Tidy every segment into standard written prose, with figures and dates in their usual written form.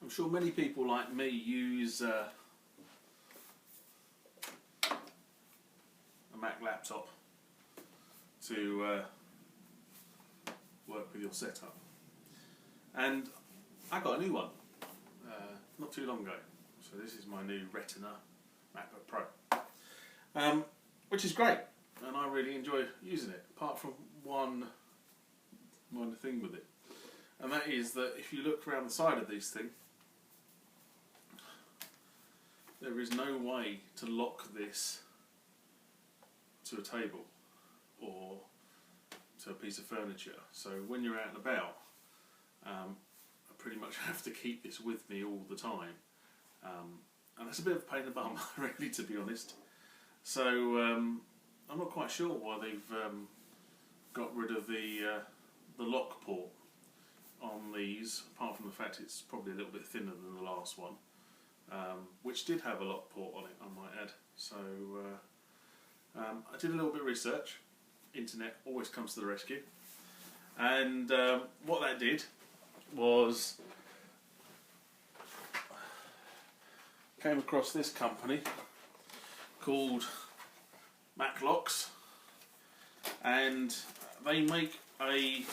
I'm sure many people like me use a Mac laptop to work with your setup, and I got a new one not too long ago. So this is my new Retina MacBook Pro, which is great, and I really enjoy using it, apart from one thing with it, and that is that if you look around the side of this thing, there is no way to lock this to a table or to a piece of furniture. So when you're out and about, I pretty much have to keep this with me all the time, and that's a bit of a pain in the bum, really, to be honest. So I'm not quite sure why they've got rid of the lock port on these, apart from the fact it's probably a little bit thinner than the last one, which did have a lock port on it, I might add. So I did a little bit of research. Internet always comes to the rescue, and what that did was came across this company called MacLocks, and they make a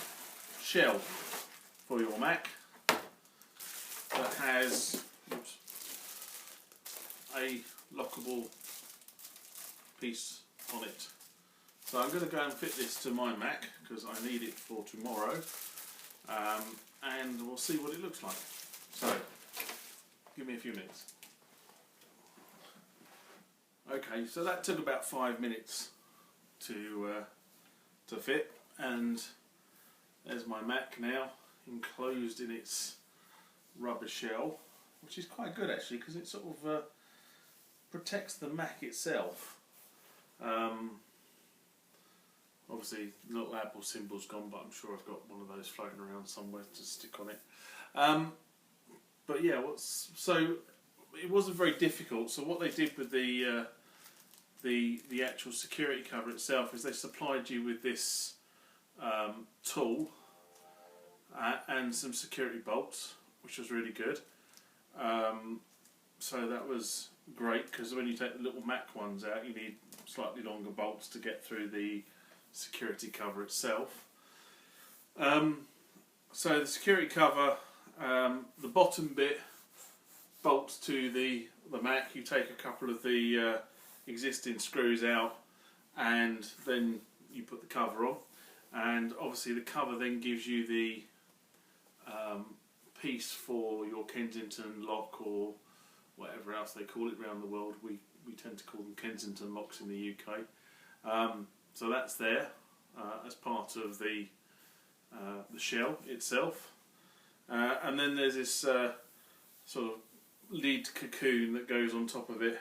shell for your Mac that has a lockable piece on it. So I'm going to go and fit this to my Mac because I need it for tomorrow, and we'll see what it looks like. So give me a few minutes. Okay, so that took about 5 minutes to fit, and there's my Mac now, enclosed in its rubber shell, which is quite good actually, because it sort of protects the Mac itself. Obviously the little Apple symbol's gone, but I'm sure I've got one of those floating around somewhere to stick on it. But yeah, so it wasn't very difficult. So what they did with the actual security cover itself is they supplied you with this tool and some security bolts, which was really good. So that was great, because when you take the little Mac ones out, you need slightly longer bolts to get through the security cover itself. So the security cover, the bottom bit bolts to the Mac. You take a couple of the existing screws out, and then you put the cover on, and obviously the cover then gives you the piece for your Kensington lock, or whatever else they call it around the world. We tend to call them Kensington locks in the UK. So that's there as part of the shell itself, and then there's this sort of lid cocoon that goes on top of it.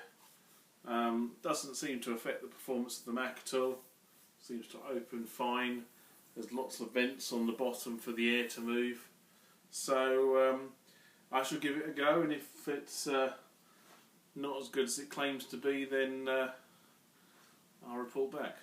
Doesn't seem to affect the performance of the Mac at all. Seems to open fine. There's lots of vents on the bottom for the air to move. So I shall give it a go, and if it's not as good as it claims to be, then I'll report back.